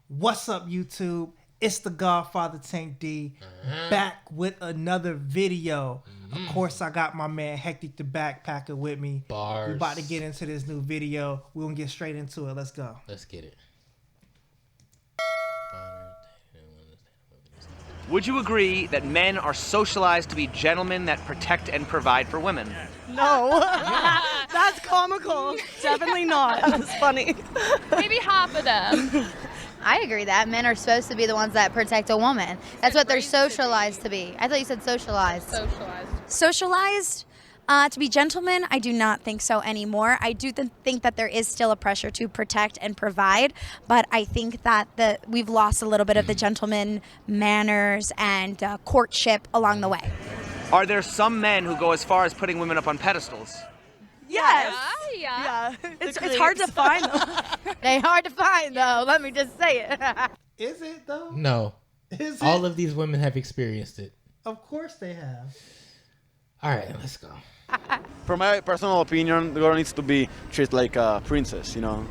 What's up, YouTube? It's the Godfather Tank D back with another video. Of course, I got my man Hectic the Backpacker with me. Bars. We're about to get into this new video. We're going to get straight into it. Let's go. Let's get it. Would you agree that men are socialized to be gentlemen that protect and provide for women? No. That's comical. Definitely not. That's funny. Maybe half of them. I agree that men are supposed to be the ones that protect a woman. That's what they're socialized to be. I thought you said socialized. Socialized to be gentlemen, I do not think so anymore. I do think that there is still a pressure to protect and provide, but I think that we've lost a little bit of the gentleman manners and courtship along the way. Are there some men who go as far as putting women up on pedestals? Yes. Yeah. It's hard to find them. They hard to find though, let me just say it. Is it, though? No. Is it? All of these women have experienced it. Of course they have. All right, let's go. From my personal opinion, the girl needs to be treated like a princess, you know.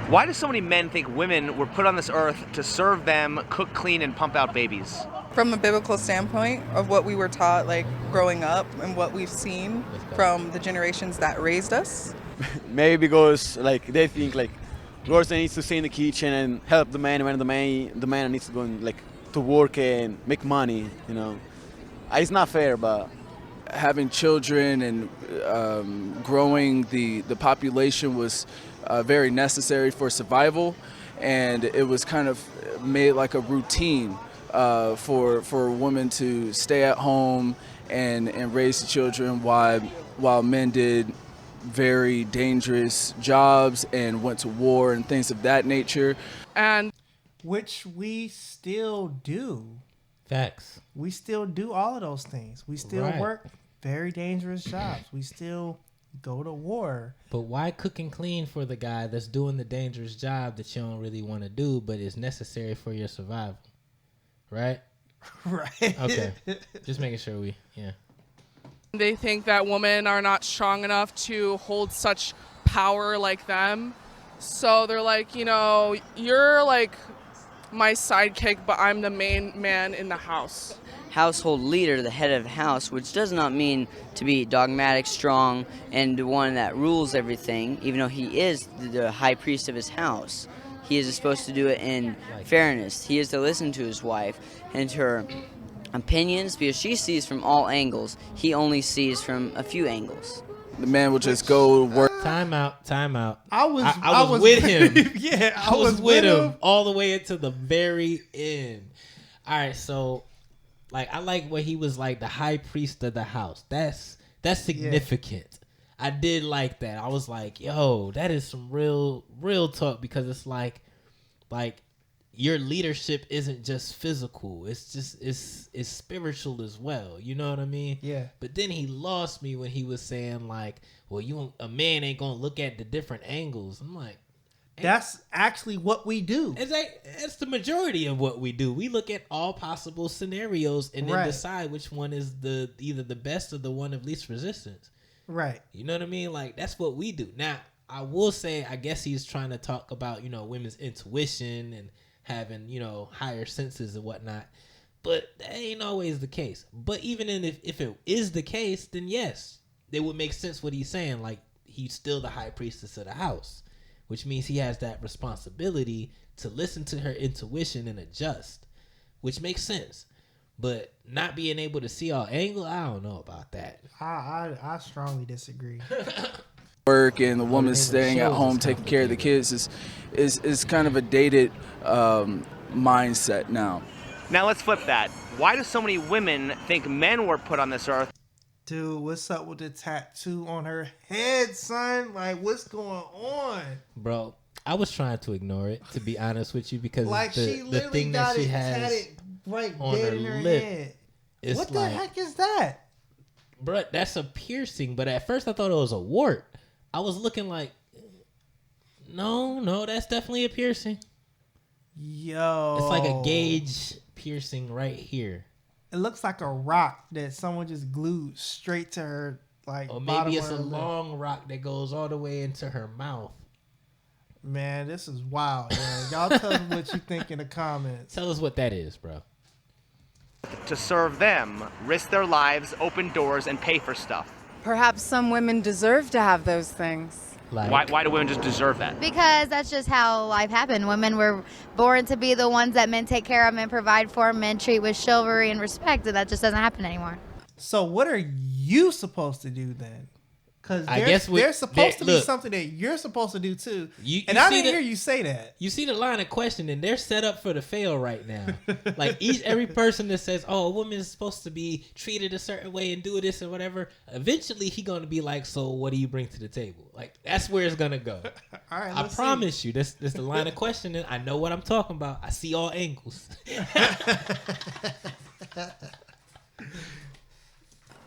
Why do so many men think women were put on this earth to serve them, cook, clean, and pump out babies? From a biblical standpoint of what we were taught, like growing up and what we've seen from the generations that raised us. Maybe because like they think like girls needs to stay in the kitchen and help the man when the man needs to go and, like to work and make money, you know. It's not fair, but having children and growing the population was very necessary for survival, and it was kind of made like a routine for a woman to stay at home and raise the children while men did very dangerous jobs and went to war and things of that nature. And Which we still do. Facts. We still do all of those things. We still Right. work very dangerous jobs. We still go to war. But why cook and clean for the guy that's doing the dangerous job that you don't really want to do, but is necessary for your survival? Right? Right. Okay. Just making sure they think that women are not strong enough to hold such power like them. So they're like, you know, you're like my sidekick, but I'm the main man in the house. Household leader, the head of the house, which does not mean to be dogmatic, strong, and the one that rules everything, even though he is the high priest of his house. He is supposed to do it in fairness. He is to listen to his wife and her opinions because she sees from all angles. He only sees from a few angles. The man would just go work. Time out. I was with him. Yeah, I was with him all the way into the very end. All right, so like I like when he was like the high priest of the house. That's significant. Yeah. I did like that. I was like, yo, that is some real talk, because it's like your leadership isn't just physical. It's just it's spiritual as well. You know what I mean? Yeah. But then he lost me when he was saying like, well, a man ain't gonna look at the different angles. I'm like, that's actually what we do. It's the majority of what we do. We look at all possible scenarios and then decide which one is either the best or the one of least resistance. Right. You know what I mean? Like, that's what we do. Now, I will say, I guess he's trying to talk about, women's intuition and having, higher senses and whatnot. But that ain't always the case. But even if it is the case, then yes, it would make sense what he's saying. Like, he's still the high priestess of the house, which means he has that responsibility to listen to her intuition and adjust, which makes sense. But not being able to see all angles, I don't know about that. I strongly disagree. Work and the woman staying at home taking care of the kids is kind of a dated mindset now. Now let's flip that. Why do so many women think men were put on this earth? Dude, what's up with the tattoo on her head, son? Like, what's going on? Bro, I was trying to ignore it, to be honest with you, because like the thing that she has right on her lip. Head. It's what the heck is that? Bro, that's a piercing, but at first I thought it was a wart. I was looking like, no, that's definitely a piercing. Yo. It's like a gauge piercing right here. It looks like a rock that someone just glued straight to her, like, or maybe it's a long rock that goes all the way into her mouth. Man, this is wild. Man. Y'all tell us what you think in the comments. Tell us what that is, bro. To serve them, risk their lives, open doors, and pay for stuff. Perhaps some women deserve to have those things. Like, Why do women just deserve that? Because that's just how life happened. Women were born to be the ones that men take care of, men provide for, men treat with chivalry and respect, and that just doesn't happen anymore. So what are you supposed to do then? Because I guess there's supposed to be something that you're supposed to do too. And I didn't hear you say that. You see the line of questioning, they're set up for the fail right now. Like every person that says, oh, a woman is supposed to be treated a certain way and do this or whatever, eventually he going to be like, so what do you bring to the table? Like, that's where it's going to go. All right, I promise you, this the line of questioning. I know what I'm talking about. I see all angles.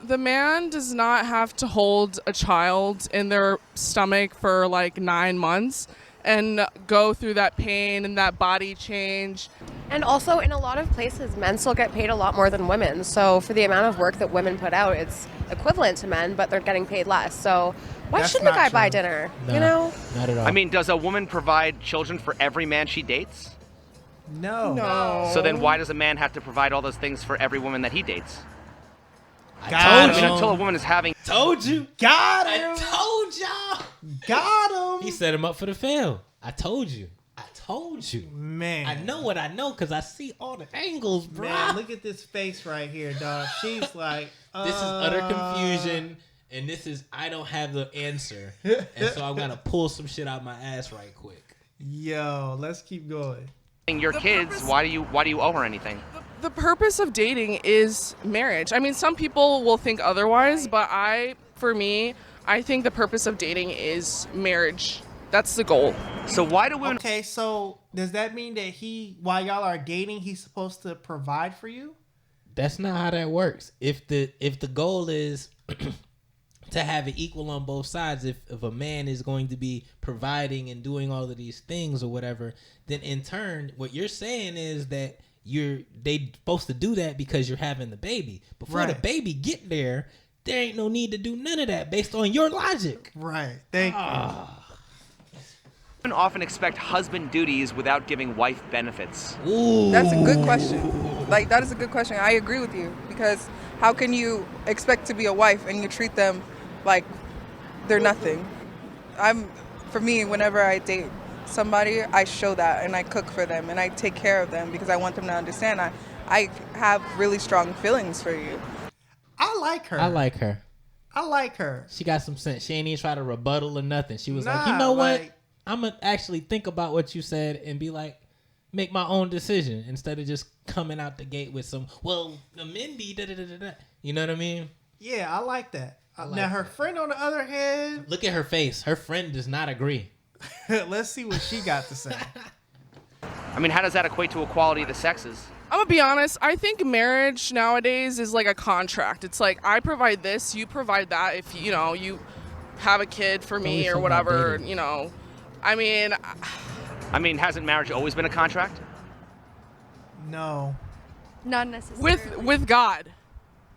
The man does not have to hold a child in their stomach for like 9 months and go through that pain and that body change. And also, in a lot of places, men still get paid a lot more than women. So for the amount of work that women put out, it's equivalent to men, but they're getting paid less. So why shouldn't a guy buy dinner? No, you know? Not at all. I mean, does a woman provide children for every man she dates? No. So then why does a man have to provide all those things for every woman that he dates? I mean, until a woman is having... Told you. Got I him. told y'all. Got him. He set him up for the fail. I told you. Man. I know what I know because I see all the angles, bro. Man, look at this face right here, dog. She's like, This is utter confusion, and this is, I don't have the answer. And so I'm going to pull some shit out my ass right quick. Yo, let's keep going. Your kids, why do you owe her anything? The purpose of dating is marriage. I mean, some people will think otherwise, but for me, I think the purpose of dating is marriage. That's the goal. So why do women... Okay, so does that mean that while y'all are dating, he's supposed to provide for you? That's not how that works. If the goal is to have it equal on both sides, if a man is going to be providing and doing all of these things or whatever, then in turn, what you're saying is that they supposed to do that because you're having the baby. Before the baby get there ain't no need to do none of that based on your logic. Right. Thank you. Women often expect husband duties without giving wife benefits. Ooh. That's a good question. Like, that is a good question. I agree with you, because how can you expect to be a wife and you treat them like they're nothing? For me, whenever I date somebody, I show that, and I cook for them, and I take care of them because I want them to understand I have really strong feelings for you. I like her. I like her. She got some sense. She ain't even try to rebuttal or nothing. She was like, you know what? I'm going to actually think about what you said and be like, make my own decision instead of just coming out the gate with some, well, the men be da-da-da-da-da. You know what I mean? Yeah, I like that. Now, her friend, on the other hand... Look at her face. Her friend does not agree. Let's see what she got to say. I mean, how does that equate to equality of the sexes? I'm gonna be honest, I think marriage nowadays is like a contract. It's like, I provide this, you provide that. If, you have a kid for me or whatever, I mean, hasn't marriage always been a contract? No. Not necessarily. With God.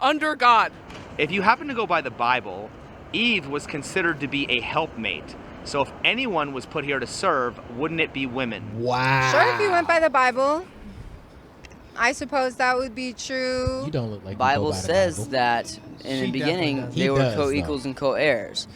Under God. If you happen to go by the Bible, Eve was considered to be a helpmate. So if anyone was put here to serve, wouldn't it be women? Wow. Sure, if you went by the Bible, I suppose that would be true. You don't look like the Bible says that in the beginning they were co-equals and co-heirs.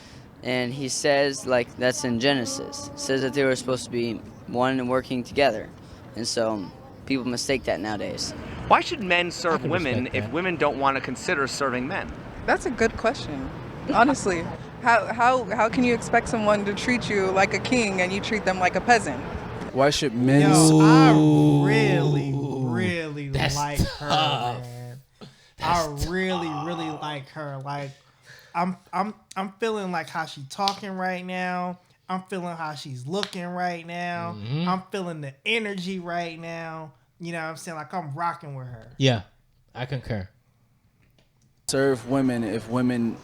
And he says, like, that's in Genesis. It says that they were supposed to be one and working together. And so people mistake that nowadays. Why should men serve women if women don't want to consider serving men? That's a good question, honestly. How can you expect someone to treat you like a king and you treat them like a peasant? Why should men... I really like her, man. I really like her. Like, I'm feeling like how she's talking right now. I'm feeling how she's looking right now. Mm-hmm. I'm feeling the energy right now. You know what I'm saying? Like, I'm rocking with her. Yeah, I concur. Serve women if women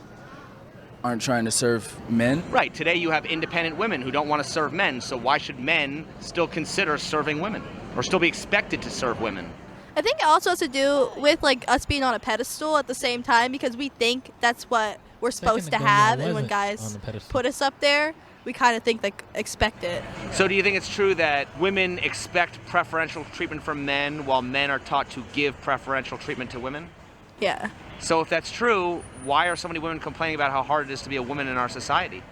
aren't trying to serve men. Right. Today you have independent women who don't want to serve men. So why should men still consider serving women or still be expected to serve women? I think it also has to do with like us being on a pedestal at the same time because we think that's what we're supposed to have, and when guys put us up there, we kind of think like expect it. So do you think it's true that women expect preferential treatment from men while men are taught to give preferential treatment to women? Yeah. So if that's true, why are so many women complaining about how hard it is to be a woman in our society?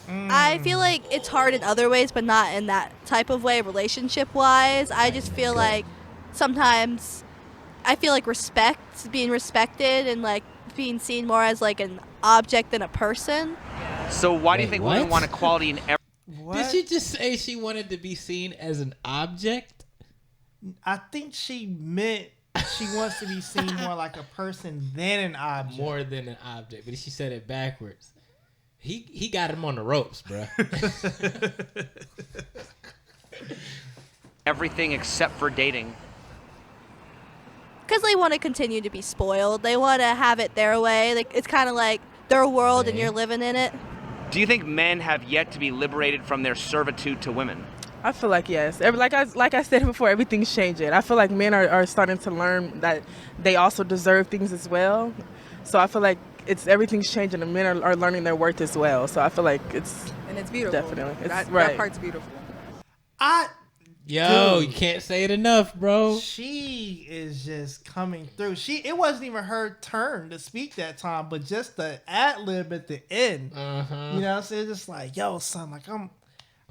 I feel like it's hard in other ways, but not in that type of way, relationship-wise. I just feel like sometimes I feel like being respected and like being seen more as like an object than a person. So why do you think women want equality in every... Did she just say she wanted to be seen as an object? I think she meant she wants to be seen more like a person than an object. More than an object, but she said it backwards. He got him on the ropes, bro. Everything except for dating. Because they want to continue to be spoiled. They want to have it their way. Like it's kind of like their world and you're living in it. Do you think men have yet to be liberated from their servitude to women? I feel like yes. Like I said before, everything's changing. I feel like men are starting to learn that they also deserve things as well. So I feel like everything's changing and men are learning their worth as well. So I feel like it's beautiful. Definitely. That part's beautiful. You can't say it enough, bro. She is just coming through. It wasn't even her turn to speak that time, but just the ad lib at the end. You know what I'm saying? Just like, yo, son, like I'm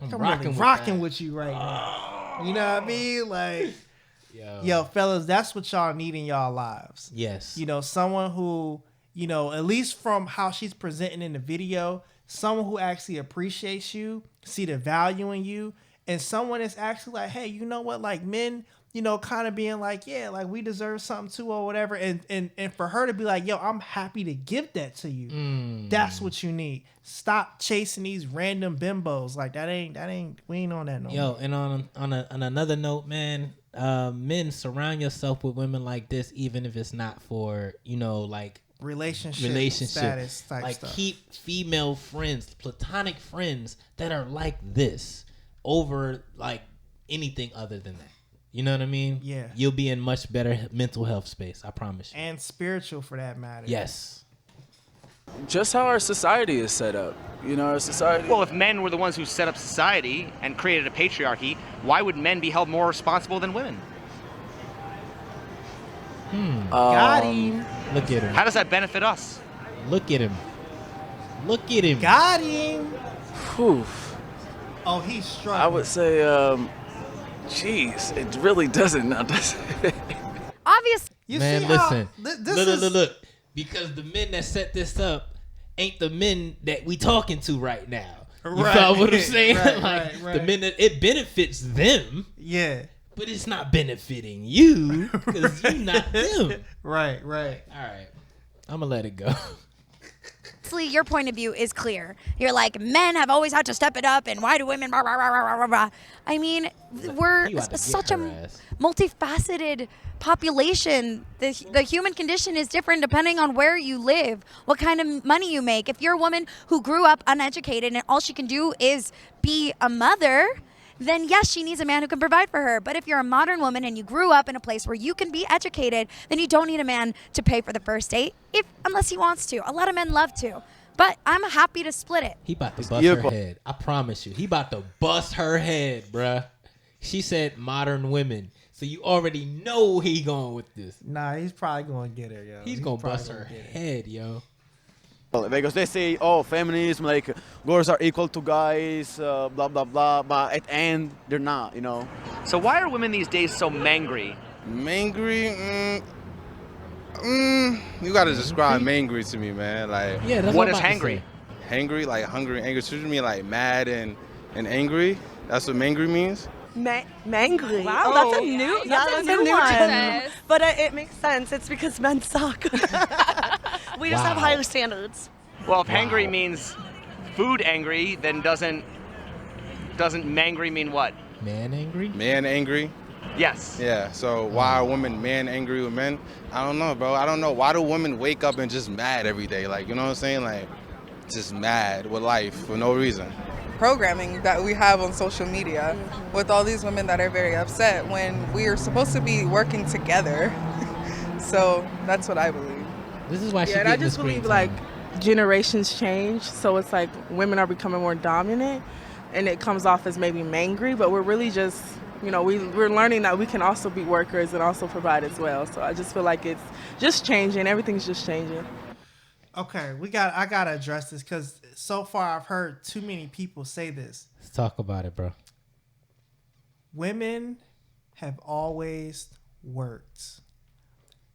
really rocking with you right now. You know what I mean? Like, yo, fellas, that's what y'all need in y'all lives. Yes. You know, someone who, you know, at least from how she's presenting in the video, someone who actually appreciates you, see the value in you, and someone that's actually like, hey, you know what, like men, you know, kind of being like, yeah, like we deserve something too or whatever. And for her to be like, yo, I'm happy to give that to you. That's what you need. Stop chasing these random bimbos. Like that ain't, we ain't on that no more. And on another note, man, men, surround yourself with women like this, even if it's not for, you know, like relationship status type like stuff. Keep female friends, platonic friends that are like this over like anything other than that. You know what I mean? Yeah. You'll be in much better mental health space, I promise you. And spiritual for that matter. Yes. Just how our society is set up. You know, our society... Well, if men were the ones who set up society and created a patriarchy, why would men be held more responsible than women? Got him. Look at him. How does that benefit us? Look at him. Look at him. Got him. Whew. Oh, he's struggling. I would say, jeez, it really doesn't. Obviously. Man, listen. Look. Because the men that set this up ain't the men that we talking to right now. You follow what I'm saying? Right. The men that it benefits them. Yeah. But it's not benefiting you because you're not them. Right. All right. I'm going to let it go. Your point of view is clear. You're like, men have always had to step it up, and why do women? Blah, blah, blah, blah, blah, blah. I mean, we're such a multifaceted population. The human condition is different depending on where you live, what kind of money you make. If you're a woman who grew up uneducated and all she can do is be a mother, then yes, she needs a man who can provide for her. But if you're a modern woman and you grew up in a place where you can be educated, then you don't need a man to pay for the first date, unless he wants to. A lot of men love to. But I'm happy to split it. He about to bust her head. I promise you. He about to bust her head, bruh. She said modern women. So you already know he going with this. Nah, he's probably going to get her, yo. He's going to bust her head, yo. Because they say, oh, feminism, like girls are equal to guys, blah, blah, blah. But at the end, they're not, you know. So why are women these days so mangry? Mangry? You gotta describe mangry to me, man. Like, yeah, that's what is hangry? Hangry, like hungry, angry. So you mean like mad and angry? That's what mangry means? Mangry. Wow, that's a new, that's a new one. But it makes sense. It's because men suck. We just have higher standards. Well, if hangry means food angry, then doesn't mangry mean what? Man angry? Man angry? Yes. Yeah, so why are women man angry with men? I don't know, bro. I don't know. Why do women wake up and just mad every day? Like, you know what I'm saying? Like, just mad with life for no reason. Programming that we have on social media with all these women that are very upset when we are supposed to be working together. So that's what I believe. This is why she and I just believe like generations change, so it's like women are becoming more dominant, and it comes off as maybe mangry, but we're really just, we're learning that we can also be workers and also provide as well. So I just feel like it's just changing. Everything's just changing. Okay, I gotta address this because so far I've heard too many people say this. Let's talk about it, bro. Women have always worked.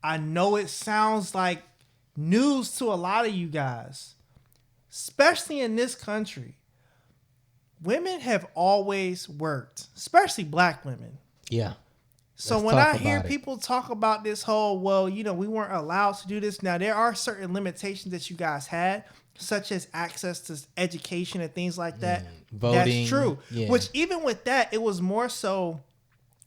I know it sounds like news to a lot of you guys, especially in this country. Women have always worked, especially black women. Yeah. So when I hear people talk about this whole, we weren't allowed to do this. Now, there are certain limitations that you guys had, such as access to education and things like that. Voting. That's true. Yeah. Which even with that, it was more so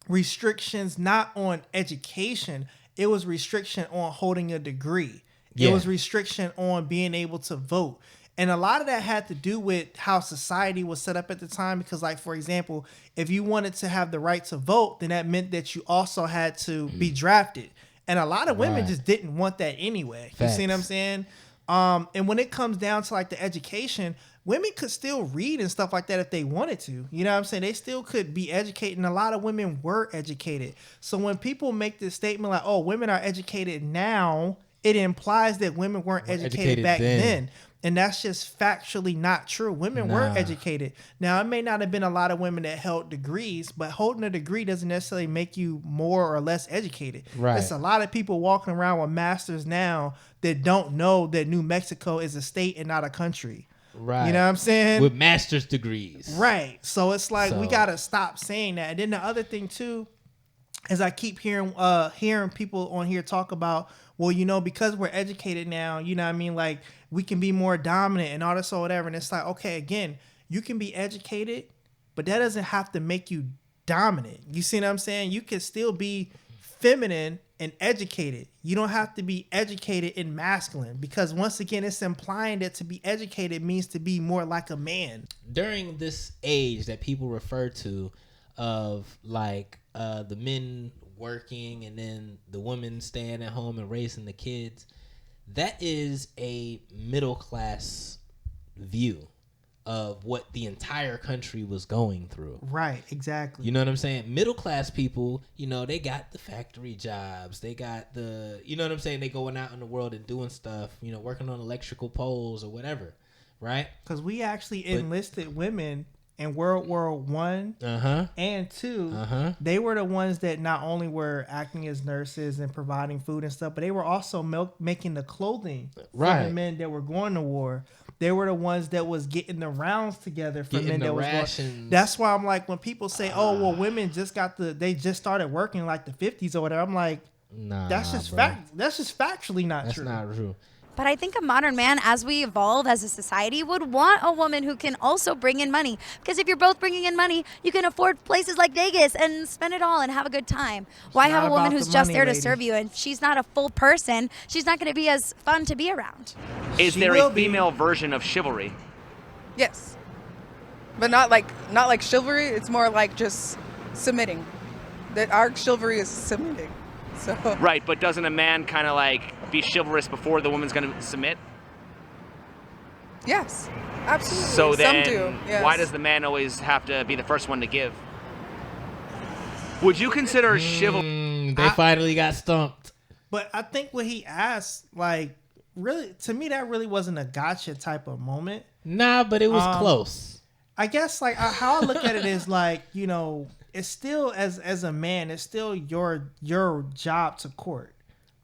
restrictions not on education. It was restriction on holding a degree. It was restriction on being able to vote. And a lot of that had to do with how society was set up at the time. Because, like, for example, if you wanted to have the right to vote, then that meant that you also had to be drafted. And a lot of women just didn't want that anyway. You see what I'm saying? And when it comes down to, like, the education, women could still read and stuff like that if they wanted to. You know what I'm saying? They still could be educated. And a lot of women were educated. So when people make this statement like, oh, women are educated now, it implies that women weren't educated back then. And that's just factually not true. Women were educated. Now, it may not have been a lot of women that held degrees, but holding a degree doesn't necessarily make you more or less educated. Right. There's a lot of people walking around with masters now that don't know that New Mexico is a state and not a country. Right. You know what I'm saying? With master's degrees. Right. So it's like we got to stop saying that. And then the other thing, too, is I keep hearing people on here talk about, well, because we're educated now, you know what I mean? Like, we can be more dominant and all this or whatever. And it's like, okay, again, you can be educated, but that doesn't have to make you dominant. You see what I'm saying? You can still be feminine and educated. You don't have to be educated and masculine, because once again, it's implying that to be educated means to be more like a man. During this age that people refer to of like the men working and then the women staying at home and raising the kids, that is a middle class view of what the entire country was going through. Right, exactly. You know what I'm saying? Middle class people, they got the factory jobs. They got the, you know what I'm saying? They going out in the world and doing stuff, working on electrical poles or whatever, right? Because we actually enlisted women in World War I and II. They were the ones that not only were acting as nurses and providing food and stuff, but they were also making the clothing for the men that were going to war. They were the ones that was getting the rounds together for men that was going. That's why I'm like, when people say, "Oh, well, women they just started working in like the 50s or whatever," I'm like, "Nah, that's just That's just factually not true." That's not true. But I think a modern man, as we evolve as a society, would want a woman who can also bring in money. Because if you're both bringing in money, you can afford places like Vegas and spend it all and have a good time. Why have a woman who's just there to serve you? And she's not a full person. She's not going to be as fun to be around. Is there a female version of chivalry? Yes. But not like chivalry. It's more like just submitting. That our chivalry is submitting. So. Right, but doesn't a man kind of like be chivalrous before the woman's going to submit? Yes, absolutely. So then, some do. Yes. Why does the man always have to be the first one to give? Would you consider chivalry? They finally got stumped. But I think what he asked, like, really, to me, that really wasn't a gotcha type of moment. Nah, but it was close. I guess, like, how I look at it is like, it's still as a man, it's still your job to court.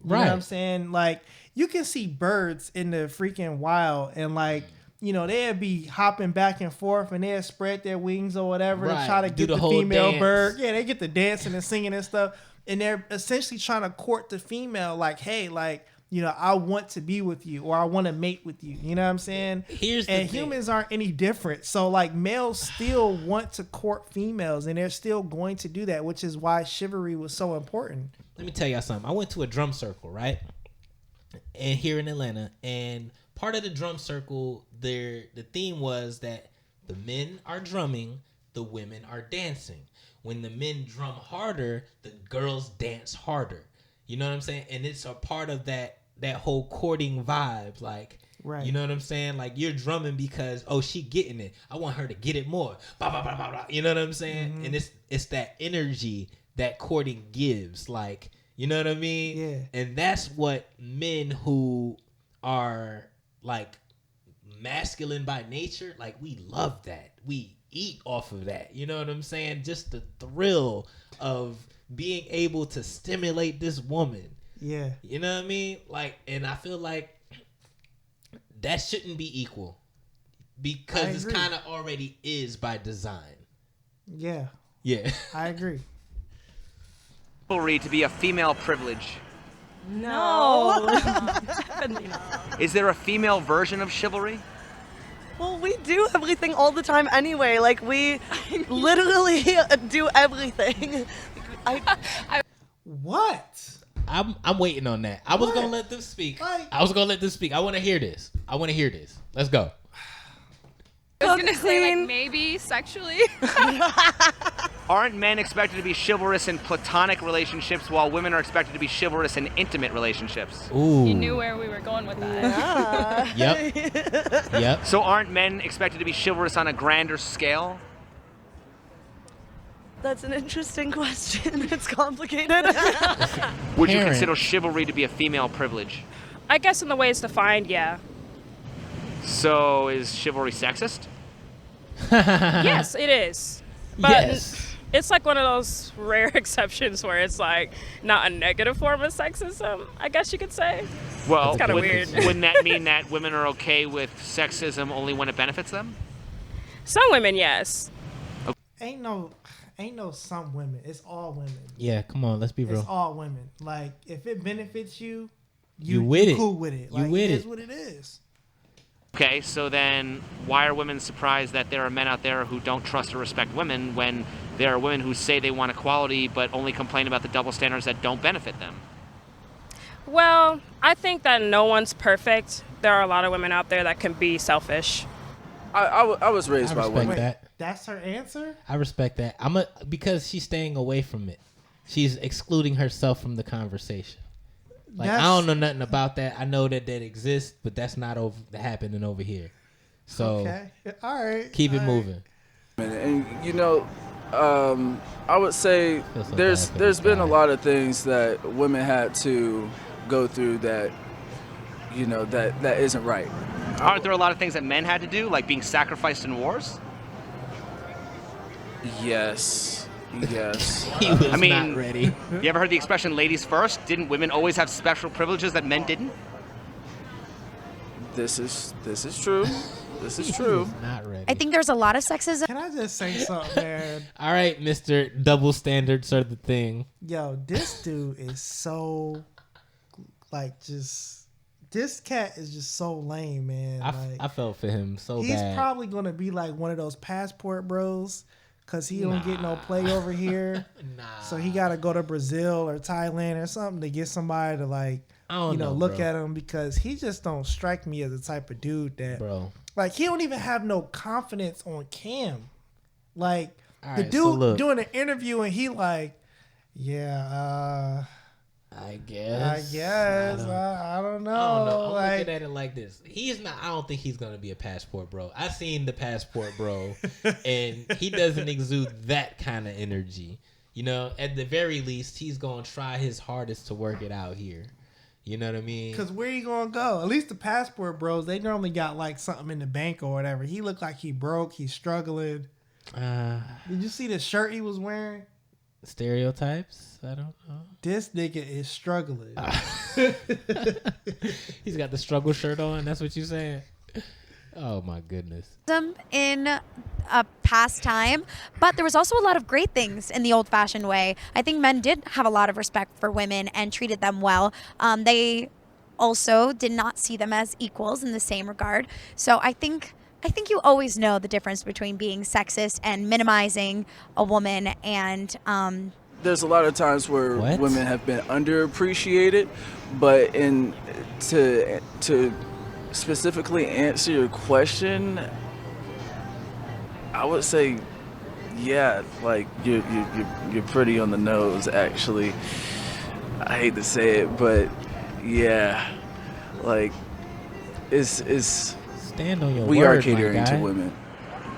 You know what I'm saying? Like, you can see birds in the freaking wild and like, they'd be hopping back and forth and they'd spread their wings or whatever to try to get the female dance. bird. Yeah, they get the dancing and singing and stuff. And they're essentially trying to court the female like, hey, like, I want to be with you or I want to mate with you. You know what I'm saying? And humans aren't any different. So like males still want to court females and they're still going to do that, which is why chivalry was so important. Let me tell y'all something. I went to a drum circle, right? And here in Atlanta, and part of the drum circle, the theme was that the men are drumming, the women are dancing. When the men drum harder, the girls dance harder. You know what I'm saying? And it's a part of that whole courting vibe, like, Right. You know what I'm saying? Like you're drumming because she getting it. I want her to get it more. Blah, blah, blah, blah, blah. You know what I'm saying? And it's that energy that courting gives. Like, you know what I mean? Yeah. And that's what men who are like masculine by nature, like we love that. We eat off of that. You know what I'm saying? Just the thrill of being able to stimulate this woman. Yeah. You know what I mean? Like, and I feel like that shouldn't be equal because it's kind of already is by design. Yeah. Yeah. I agree. Chivalry to be a female privilege. No. Is there a female version of chivalry? Well, we do everything all the time anyway. Like, we literally do everything. What? I'm waiting on that. I was gonna let them speak. I want to hear this. Let's go. I was gonna say like maybe sexually. Aren't men expected to be chivalrous in platonic relationships while women are expected to be chivalrous in intimate relationships? Ooh. You knew where we were going with that. Yep. So aren't men expected to be chivalrous on a grander scale? That's an interesting question. It's complicated. Would you consider chivalry to be a female privilege? I guess in the way it's defined, yeah. So is chivalry sexist? Yes, it is. But yes. It's like one of those rare exceptions where it's like not a negative form of sexism, I guess you could say. Well, it's kind of weird. Wouldn't that mean that women are okay with sexism only when it benefits them? Some women, yes. Ain't no some women. It's all women. Yeah, come on, let's be real. It's all women. Like, if it benefits you, you with it. Cool with it. Like, you with it it. is what it is. Okay, so then why are women surprised that there are men out there who don't trust or respect women when there are women who say they want equality but only complain about the double standards that don't benefit them? Well, I think that no one's perfect. There are a lot of women out there that can be selfish. I was raised by women. That. That's her answer? I respect that. Because she's staying away from it. She's excluding herself from the conversation. Like, I don't know nothing about that. I know that exists, but that's not happening over here. So, okay. All right. Keep it moving. And you know, I would say there's been a lot of things that women had to go through that, you know, that isn't right. Aren't there a lot of things that men had to do, like being sacrificed in wars? Yes. He was I mean, not ready. You ever heard the expression "ladies first"? Didn't women always have special privileges that men didn't? This is true. This is true. Not ready. I think there's a lot of sexism. Can I just say something, man? All right, Mr. Double Standards are the thing. Yo, this dude is so, this cat is just so lame, man. I felt for him so bad. He's probably going to be like one of those passport bros because he don't get no play over here. So he got to go to Brazil or Thailand or something to get somebody to look at him, because he just don't strike me as the type of dude that, like, he don't even have no confidence on cam. Like, the dude doing an interview and he like, I guess. I don't know. I'm like, looking at it like this. I don't think he's gonna be a passport bro. I seen the passport bro, and he doesn't exude that kind of energy. You know, at the very least, he's gonna try his hardest to work it out here. You know what I mean? Because where you gonna go? At least the passport bros, they normally got like something in the bank or whatever. He looked like he broke. He's struggling. Did you see the shirt he was wearing? Stereotypes? I don't know. This nigga is struggling. He's got the struggle shirt on. That's what you saying? Oh my goodness. In a past time, but there was also a lot of great things in the old-fashioned way. I think men did have a lot of respect for women and treated them well. They also did not see them as equals in the same regard. So I think you always know the difference between being sexist and minimizing a woman and there's a lot of times where women have been underappreciated, but to specifically answer your question, I would say, yeah, like you're pretty on the nose. Actually, I hate to say it, but yeah, like is stand on your we word, are catering my to guy. women.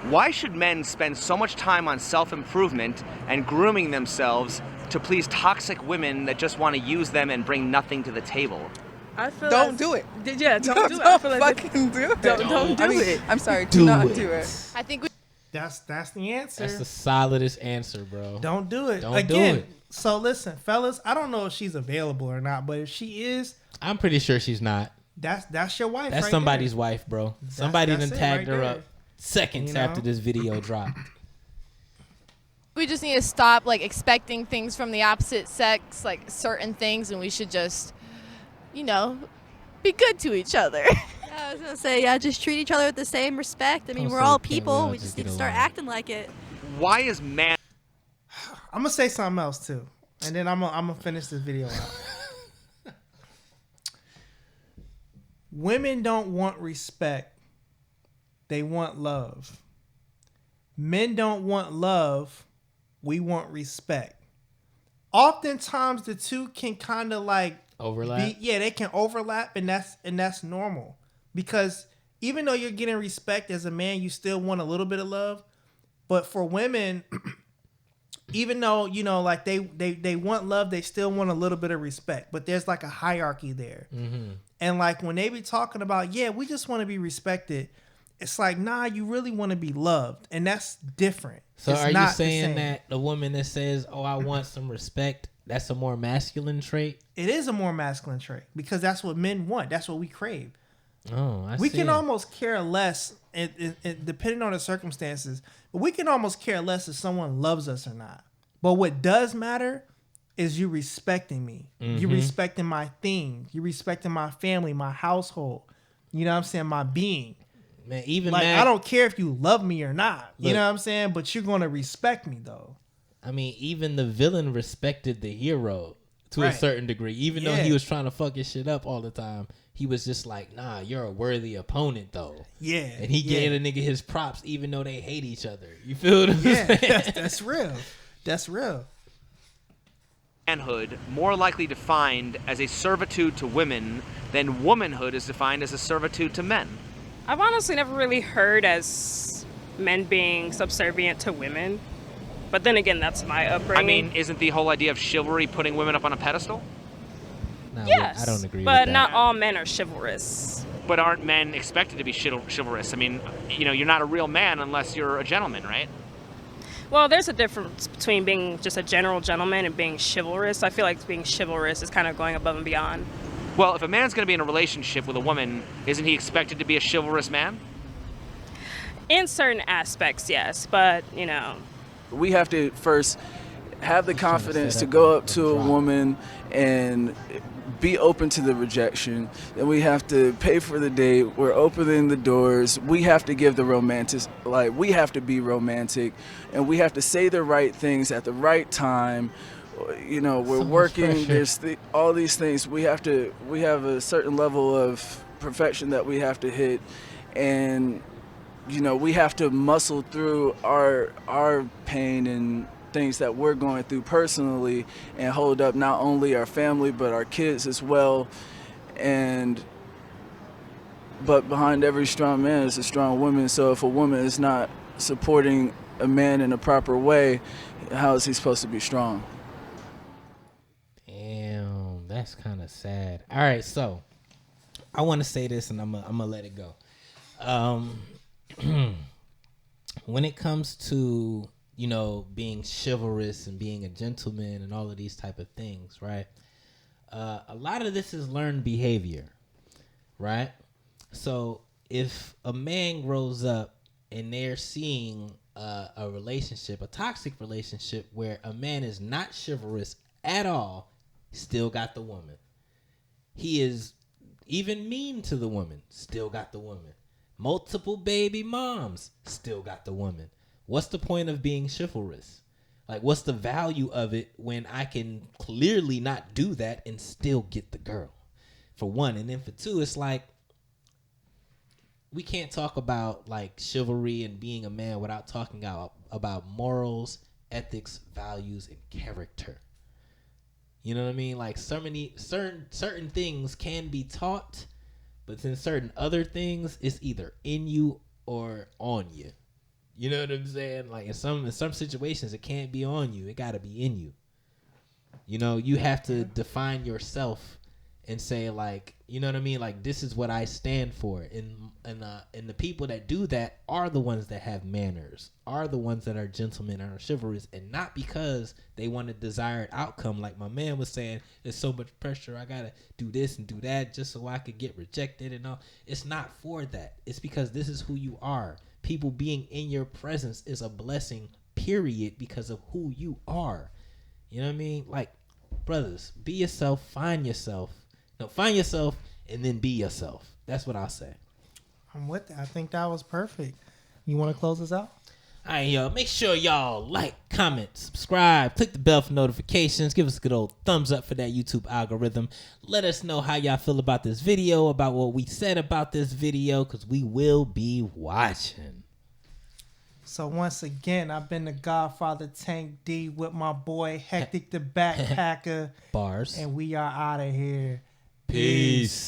Why should men spend so much time on self-improvement and grooming themselves to please toxic women that just want to use them and bring nothing to the table? I feel Don't do it. Yeah, don't do it. I feel like fucking do it. Don't do it. I'm sorry. Do Do not it. do it. I think that's the answer. That's the solidest answer, bro. Don't do it. Don't Again, do it. So listen, fellas, I don't know if she's available or not, but if she is, I'm pretty sure she's not. that's your wife. That's right somebody's there. wife, bro. Somebody that's done it tagged right her there. up seconds You know? after this video dropped. We just need to stop like expecting things from the opposite sex, like certain things, and we should just, be good to each other. I was gonna say, just treat each other with the same respect. I mean, Don't we're say all can't we people. all We just just get need to start along? acting like it. Why is man... I'm gonna say something else too, and then I'm gonna finish this video out. Women don't want respect; they want love. Men don't want love; we want respect. Oftentimes, the two can kind of like Overlap? they can overlap, and that's normal because even though you're getting respect as a man, you still want a little bit of love. But for women, even though like they want love, they still want a little bit of respect. But there's like a hierarchy there, and like when they be talking about we just want to be respected, it's like nah, you really want to be loved, and that's different. So It's are you not the saying same. that the woman that says, "Oh, I want some respect," that's a more masculine trait? It is a more masculine trait because that's what men want. That's what we crave. Oh, I We see. can almost care less, depending on the circumstances, but we can almost care less if someone loves us or not. But what does matter is you respecting me. You respecting my things. You respecting my family, my household. You know what I'm saying? My being. Man, even Like, mad, I don't care if you love me or not. You Look. know what I'm saying? But you're going to respect me, though. I mean, even the villain respected the hero to a Right. certain degree. Even though Yeah. he was trying to fuck his shit up all the time, he was just like, "Nah, you're a worthy opponent, though." Yeah. And he gave a nigga his props, even though they hate each other. You feel what I'm Yeah, saying? that's real. That's real. manhood more likely defined as a servitude to women than womanhood is defined as a servitude to men? I've honestly never really heard as men being subservient to women. But then again, that's my upbringing. I mean, isn't the whole idea of chivalry putting women up on a pedestal? Nah, yes, I don't agree with but that. not all men are chivalrous. But aren't men expected to be chivalrous? I mean, you're not a real man unless you're a gentleman, right? Well, there's a difference between being just a general gentleman and being chivalrous. I feel like being chivalrous is kind of going above and beyond. Well, if a man's going to be in a relationship with a woman, isn't he expected to be a chivalrous man? In certain aspects, yes, but, We have to first have the confidence to go up to a woman and be open to the rejection. Then we have to pay for the date. We're opening the doors. We have to give the romantic, we have to be romantic, and we have to say the right things at the right time. We're working. There's all these things. We have a certain level of perfection that we have to hit, and we have to muscle through our pain and things that we're going through personally and hold up not only our family but our kids as well. But behind every strong man is a strong woman. So if a woman is not supporting a man in a proper way, how is he supposed to be strong? Damn, that's kind of sad. All right, so I want to say this, and I'm gonna let it go. When it comes to being chivalrous and being a gentleman and all of these type of things, right? A lot of this is learned behavior, right? So if a man grows up and they're seeing a relationship, a toxic relationship where a man is not chivalrous at all, still got the woman. He is even mean to the woman, still got the woman. Multiple baby moms, still got the woman. What's the point of being chivalrous? Like, what's the value of it when I can clearly not do that and still get the girl? For one. And then for two, it's like, we can't talk about like chivalry and being a man without talking about morals, ethics, values, and character. You know what I mean? Like certain things can be taught, But then certain other things, it's either in you or on you. You know what I'm saying? Like in some situations, it can't be on you. It got to be in you. You know, you have to define yourself and say, like, you know what I mean? Like, this is what I stand for. And the people that do that are the ones that have manners, are the ones that are gentlemen and are chivalrous, and not because they want a desired outcome. Like my man was saying, there's so much pressure. I got to do this and do that just so I could get rejected and all. It's not for that. It's because this is who you are. People being in your presence is a blessing, period, because of who you are. You know what I mean? Like, brothers, be yourself, find yourself. No, find yourself and then be yourself. That's what I'll say. I'm with that. I think that was perfect. You want to close us out? All right, y'all. Make sure y'all like, comment, subscribe, click the bell for notifications. Give us a good old thumbs up for that YouTube algorithm. Let us know how y'all feel about this video, about what we said about this video, because we will be watching. So once again, I've been the Godfather Tank D with my boy Hectic the Backpacker. Bars. And we are out of here. Peace.